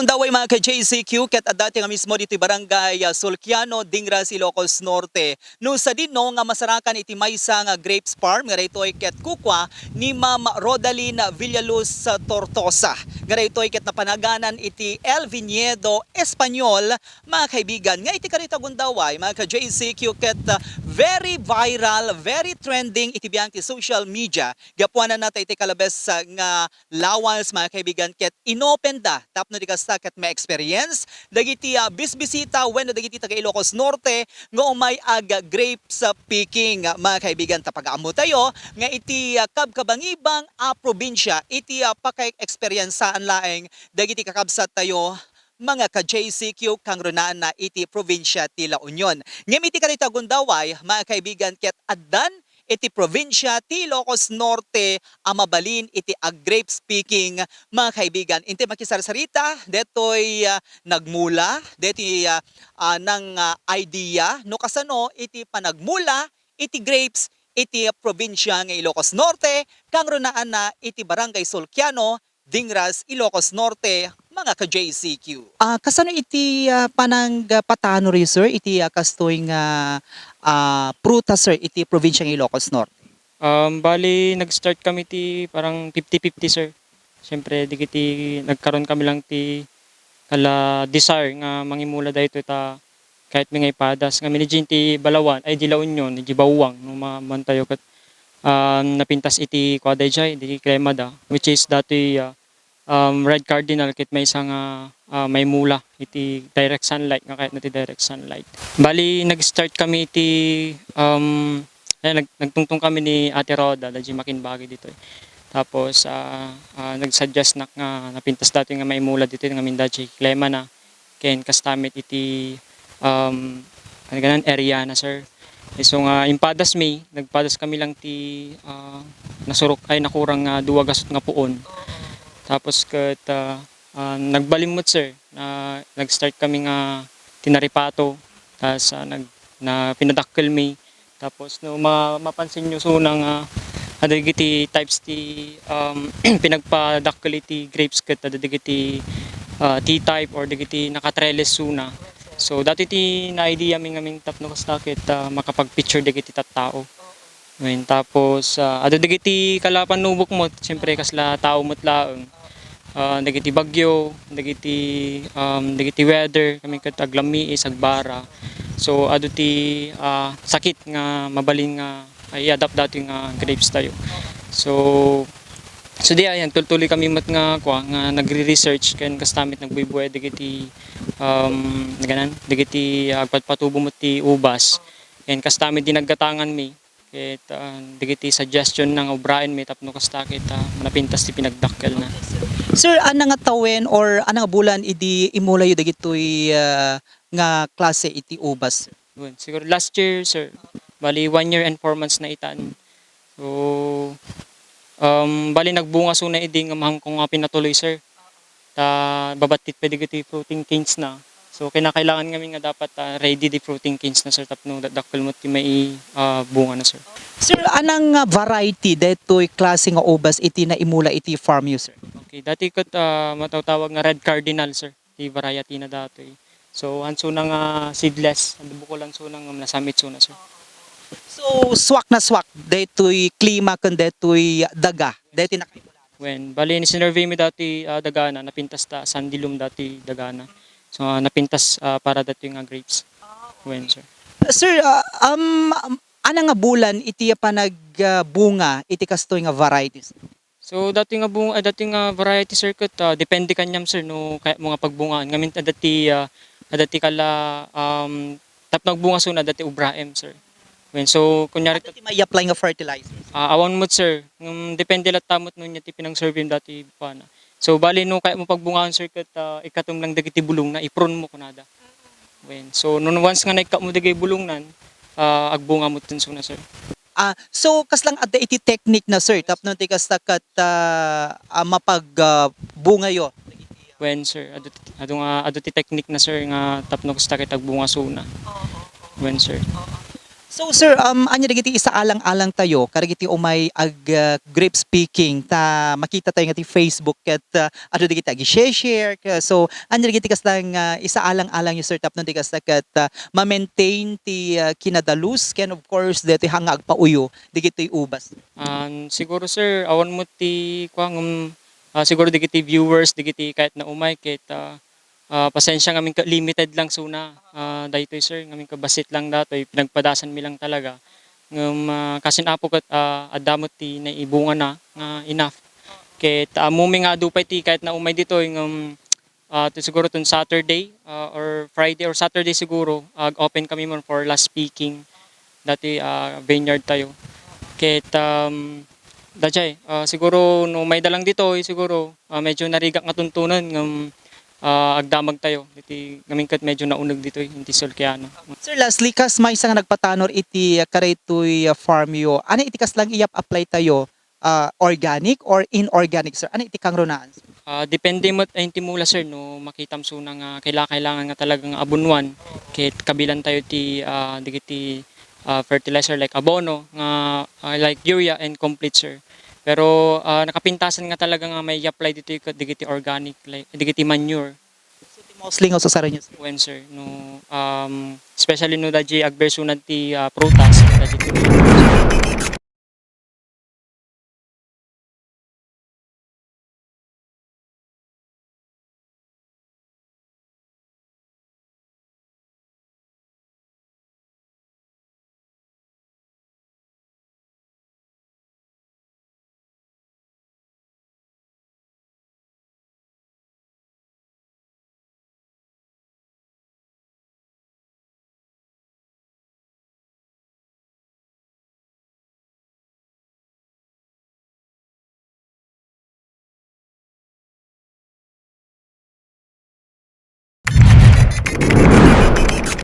gundaway mga ka-JCQ ket adati nga mismo dito barangay Sulquiano, Dingras, Ilocos Norte. No sa dinno nga masarakan iti maysa nga grapes farm nga daytoy ket kukwa ni Ma'am Rodalyn Villaluz sa Tortosa. Nga daytoy ket napanaganan iti El Viñedo Espanyol mga kaibigan. Nga iti karita gundaway mga ka-JCQ ket very viral, very trending iti biyang ti social media. Gapuanan natin iti kalabes nga lawals mga kaibigan ket inopen da tapno di kasta ket may experience dagiti bisbisita wenno dagiti taga Ilocos Norte nga umay ag grapes picking mga kaibigan tapagaammo tayo nga iti kabkabangibang probinsya iti paka-eksperyensaan laeng dagiti kakabsat tayo mga ka-JCQ kang runaan na iti probinsya ti La Union. Ngem iti karita gundaway mga kaibigan ket addan iti probinsya ti Ilocos Norte amabalin iti ag-grape speaking mga kaibigan. Inti makisarsarita detoy nagmula deti nang idea no kasano iti panagmula iti grapes iti probinsya nga Ilocos Norte kang runaan na iti barangay Sulquiano, Dingras, Ilocos Norte mga ka-JCQ. Kasano iti panang patano rin sir iti kastoy nga prutas sir iti probinsya ng Ilocos Norte? Bali nag-start kami ti parang 50-50 sir. Siyempre di kiti nagkaroon kami lang ti kala desire nga mangimula dayto ta kahit may padas nga minijin ti Balawan ay di La Union di Bawang no mamantayo kat napintas iti kwaday jay di Cremada which is dati red cardinal kit may isang may mula iti direct sunlight nga kahit na ti direct sunlight. Bali nag-start kami iti nagtungtong kami ni Ate Roda da Makinbagi dito. Tapos nag-suggest na nga napintas dati nga may mula dito nga mindaji klema na ken kastamit iti area na sir. So nga impadas may nagpadas kami lang ti nasurok ay nakurang duwa gasot nga puon. Tapos ket nagbalimot sir na nag-start kami nga tinaripato tas na pinadakkel mi tapos no mapansin nyo so nang adagiti types ti pinagpadakkel iti grapes ket adagiti T-type or dagiti nakatreles suna. So dati ti na idea mi ngaming tapno kasta ket makapag-picture dagiti tattao. Ngayon tapos adagiti kalapan nubok mo siyempre kasla tao mo't laeng. Dagiti bagyo, dagiti weather kami ket aglami agbara. So adu ti sakit nga mabalin nga i-adapt dati nga grapes tayo. So di ayan tultuloy kami mat nga nagre-research ken kastamit nagbubuhay dagiti dagiti agpatpatubo mo ti ubas ken kastamit din naggatangan mi ket dagiti suggestion nang obraen mi tapno kasta ket manapintas ti pinagdakkel na. Sir, ana nga tawen or ana nga bulan idi imula yu dagitoy nga klase iti ubas? Siguro last year sir, bali 1 year and 4 months na itaan. So bali nagbunga so na idi nga mahangkong nga pinatuloy sir. Babatit pa dagiti fruiting canes na. So kinakailangan kami nga dapat ready di fruiting canes na sir tapno dakkel mo ti may bunga na sir. Sir, anang variety detoy klase nga ubas iti na imula iti farm you sir? Okay, dati ket matawag nga red cardinal sir, ti variety na datoy. So hanso na nga seedless, ando bukolan so nang nasamit so na sir. So swak na swak detoy klima ken detoy daga detoy na Bali ni sinurvey mi dati dagana napintas ta sandilum dati dagana. So napintas para dati nga grapes. Sir. Sir, ana nga bulan iti panagbunga iti kastoy nga varieties? So dati nga variety sir ket depende kanyam sir no kaya mga pagbungaan ngamin dati kala tapno nagbunga so na dati ubraem sir. So kunyari Dati may apply nga fertilizer? awan mo sir depende lat tamot no nya ti pinang-serve dati pa na. So bali no kaya mo pagbungaan sir ket ikatom lang dagiti bulong na ipron mo kunada. So no once nga naika mo dagiti bulong nan agbunga mo tun so na sir. So kaslang adda iti technique na sir tapno ti kasta kat mapagbunga yo? Sir adu ti technique na sir nga tapno kasta ket agbunga so na. Sir. So sir, anya dagiti isa alang-alang tayo kadagiti umay grape speaking ta makita tayo nga ti Facebook ket adu dagiti agi-share so anya dagiti kaslang isa alang-alang yung sir tapno di kasta ket ma-maintain ti kinadalus ken of course deti hangag pauyo digiti ubas. Siguro sir, awan mo ti kuang siguro digiti viewers digiti kahit na umay kahit pasensya ngamin ka limited lang suna. Daytoy sir ngamin ka basit lang datoy pinagpadasan mi lang talaga. Kasin apo ket addamot ti naibunga na nga enough. Ket mumi nga dupay ti kahit na umay ditoy to siguro tun Saturday or Friday or Saturday siguro open kami mon for last speaking dati vineyard tayo. Ket dajay siguro no may dalang ditoy siguro medyo narigak nga tuntunan agdamag tayo iti ngamin ket medyo naunog ditoy inti Solkiano. Sir lastly kas may isa nga nagpatanor iti karaytoy farm yo. Ano iti kaslang iyap apply tayo organic or inorganic sir? Ano iti kang runaan? Sir? Depende mo ay inti mula sir no makitam suna nga kailangan nga talagang abunwan ket kabilan tayo ti digiti fertilizer like abono nga like urea and complete sir. Pero nakapintasan nga talaga nga may apply dito yung digiti organic like digiti manure So mostly nga sa nyo. when sir no especially no daji agbersunan ti prutas dati